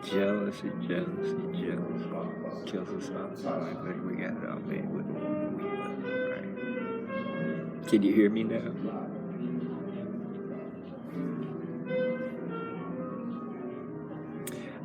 Jealousy, jealousy, jealousy. Kills us all. I think we got it all made with the woman we love, right? Can you hear me now?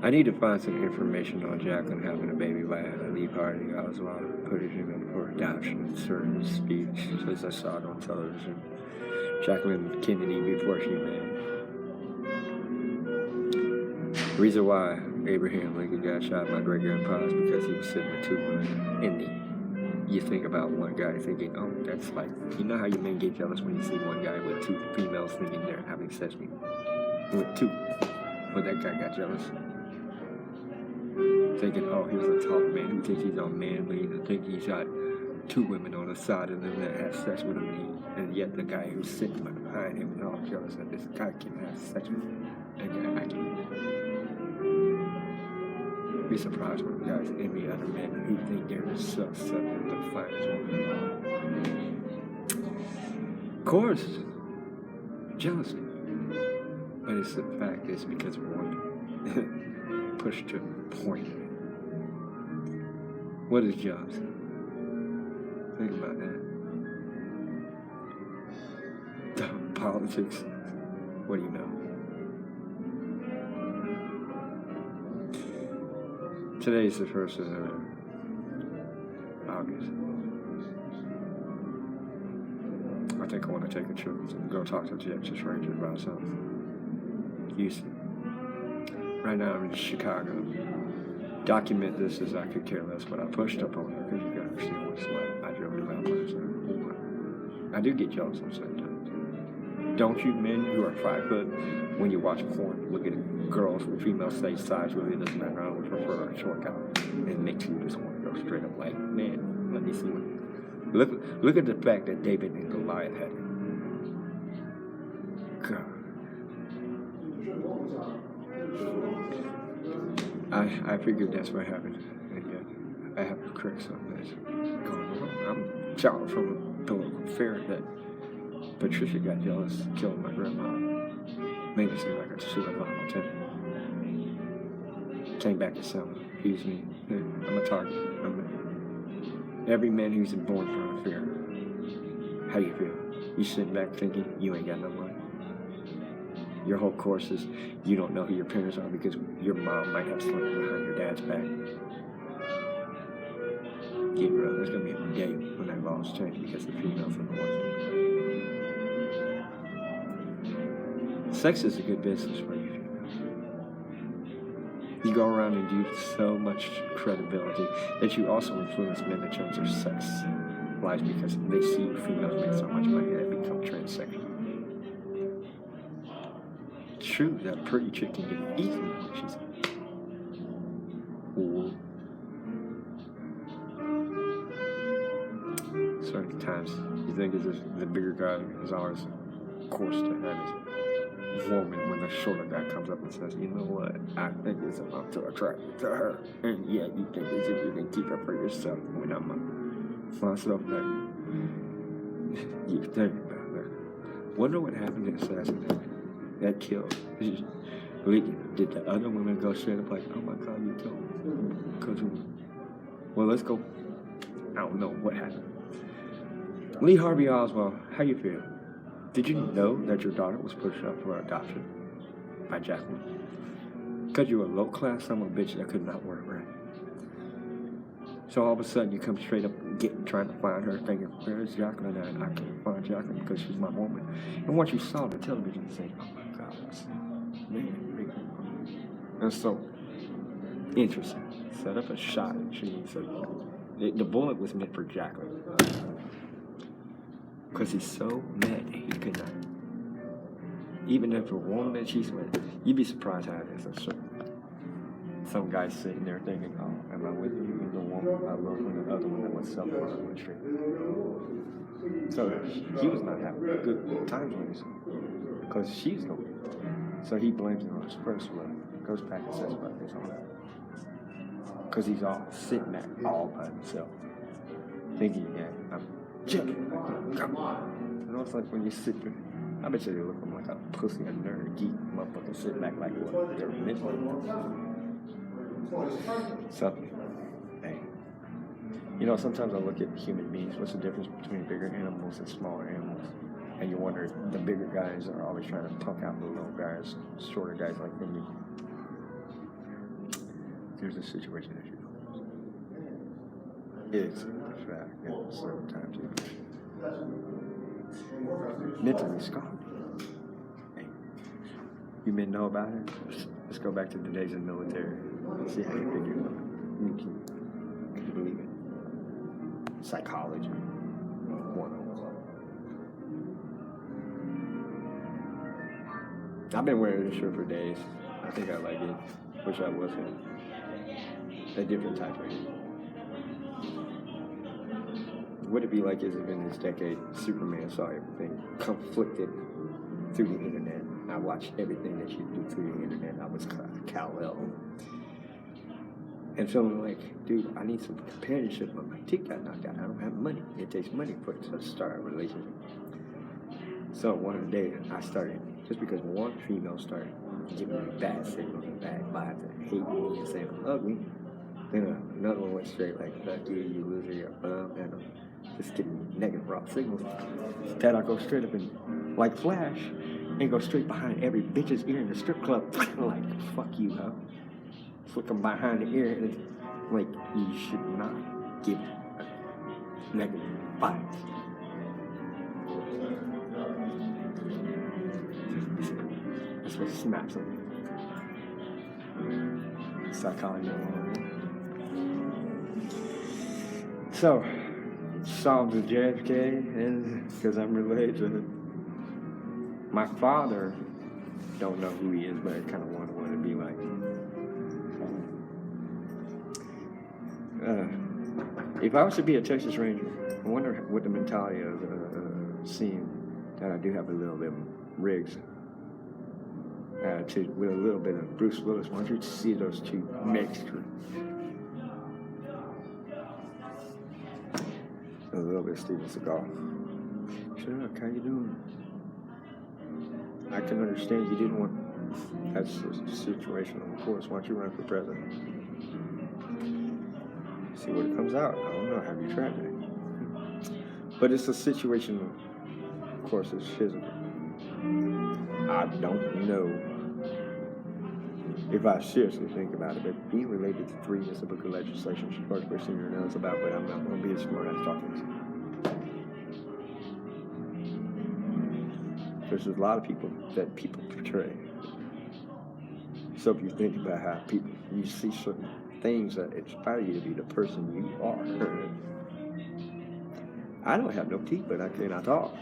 I need to find some information on Jacqueline having a baby by a Lee party. I was about to put it in for adoption, certain speech, as I saw it on television. Jacqueline Kennedy before she married. The reason why Abraham Lincoln got shot by my great grandpa is because he was sitting with two women. And you think about one guy thinking, oh, that's like, you know how you men get jealous when you see one guy with two females thinking they're having sex with two. Well, that guy got jealous. Thinking, oh, here's a tall man who thinks he's all manly and thinks he's got two women on the side of him that have sex with him, and yet the guy who's sitting behind him is all jealous that this guy can have sex with him. And I can't be surprised when guys envy other men who think they're so the finest woman. Of course, jealousy. But it's the fact is because of one pushed to point. What is jealousy? Think about that. Politics. What do you know? Today is the 1st of August. I think I want to take a trip and go talk to the Texas Rangers about something. Houston. Right now I'm in Chicago. Document this as I could care less, but I pushed up on it because you gotta see what it's like. I drove it out myself. I do get jealous on sometimes. Don't you men who are 5 foot, when you watch porn, look at girls with female stage size, really doesn't matter. I would prefer a short guy. It makes you just want to go straight up like, man, let me see what. Look at the fact that David and Goliath had it. God. I figured that's what happened, and yet I have to correct something that's going on. I'm a child from a political affair that Patricia got jealous, killing my grandma. Made it seem like a suicidal attempt. Came back to sell me, accused me. I'm a target. Every man who's born from a fear. How do you feel? You sitting back thinking you ain't got no money? Your whole course is you don't know who your parents are because your mom might have slept behind your dad's back. Get real, there's going to be a day when that laws change because the females are the ones. Sex is a good business for you. You go around and do so much credibility that you also influence men to change their sex lives because they see females make so much money that they become transsexual. True, that pretty chick can get eaten when she's old. Certain times you think the bigger guy is always course to have his woman when the shorter guy comes up and says, you know what, I think it's enough to attract to her, and yet you think it's if you can keep her for yourself when I'm myself like you think about that. Wonder what happened to assassination. That killed. Did the other women go straight up like, oh my God, you killed me? Because well, let's go. I don't know what happened. Lee Harvey Oswald, how you feel? Did you know that your daughter was pushed up for adoption by Jacqueline? Because you're a low-class son of a bitch that could not work right. So all of a sudden you come straight up trying to find her thinking, where's Jacqueline at? I can't find Jacqueline because she's my woman. And once you saw the television, you say, oh my God, man. That's so interesting. Set up a shot and she said, the bullet was meant for Jacqueline. Because he's so mad he could not. Even if a woman that she's with, you'd be surprised how it is. Some guy's sitting there thinking, oh, am I with you? You're the woman I love when the other one that was self-harm with you. So he was not having a good time with us because she's the one. So he blames it on his first love. Goes back and says about his own. Because he's all sitting there all by himself, thinking that I'm chilling. Come on. You know, it's like when you sit there. I bet you look like a pussy, a nerd, geek, motherfucker, sitting back like what they're meant for. Something. Hey. You know, sometimes I look at human beings. What's the difference between bigger animals and smaller animals? And you wonder, the bigger guys are always trying to punk out the little guys, shorter guys like me. There's a situation that you know. It's a fact that sometimes you mentally scarred. Hey, you men know about it? Let's go back to the days of the military. See how you figure it out. Can you believe it? Psychology 101. I've been wearing this shirt for days. I think I like it. Wish I wasn't a different type of it. What it'd be like is if in this decade Superman saw everything conflicted through the internet. I watched everything that you do through the internet. I was Kal-El. And feeling like, dude, I need some companionship, but my teeth got knocked out. I don't have money. It takes money for it to start a relationship. So one day I started, just because one female started giving me bad signals and bad vibes and hating me and saying I'm ugly, then another one went straight like, fuck you, you loser, you're a bum, and just giving me negative raw signals. Instead I go straight up and, like Flash, and go straight behind every bitch's ear in the strip club, like, fuck you, huh? Flick them behind the ear, and it's like, you should not give negative vibes. That's what smacks on me. Psychology. So, solved the JFK, and because I'm related to it. My father, don't know who he is, but I kind of want to be like. If I was to be a Texas Ranger, I wonder what the mentality of seeing that I do have a little bit of Riggs attitude with a little bit of Bruce Willis. I want you to see those two mixed. A little bit of Steven Seagal. Chuck, how you doing? I can understand you didn't want. That's a situation, of course. Why don't you run for president? See what it comes out. I don't know. Have you tried that? But it's a situation, of course, it's physical. I don't know if I seriously think about it, but being related to 3 is a book of legislation the first person here knows about, but I'm not going to be a smart ass talking to you. There's a lot of people that people portray. So if you think about how people, you see certain things that inspire you to be the person you are. I don't have no teeth, but I cannot talk.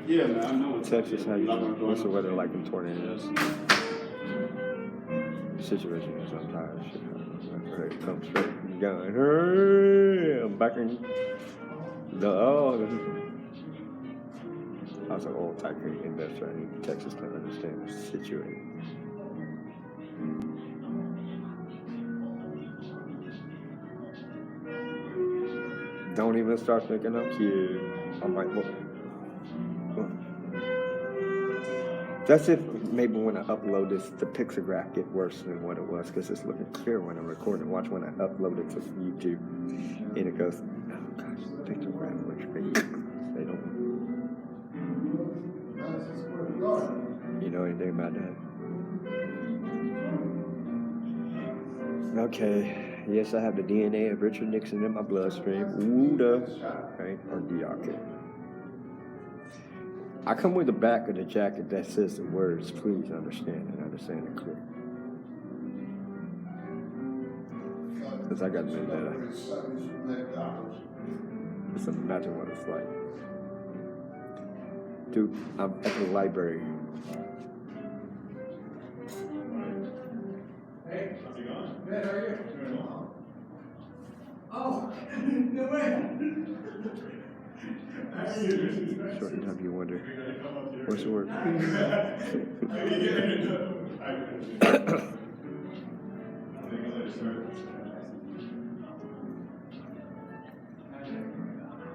Yeah, man, I know. Texas, how you doing? What's the weather like in tornadoes? Situation is I'm tired of shit. It comes straight from the gun. Hey, I'm back in the I was an old tycoon investor. I need Texas to understand the situation. Don't even start thinking I'm cute. I'm like, look. That's if maybe when I upload this, the pixelgraph get worse than what it was, because it's looking clear when I'm recording. Watch when I upload it to YouTube, and it goes, oh gosh, the pixelgraph looks great. They don't. You know anything about that? Okay. Yes, I have the DNA of Richard Nixon in my bloodstream. Wooda, right? Or DRK. I come with the back of the jacket that says the words, please understand and understand it clear. Because I got vendetta. Just imagine what it's like. Dude, I'm at the library. Hey, how's it going? Good, how are you? Doing well. Oh, no way. Certain time you wonder, what's the word?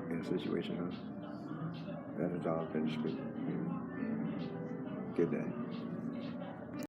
In a situation, huh? That is all finished. Good day.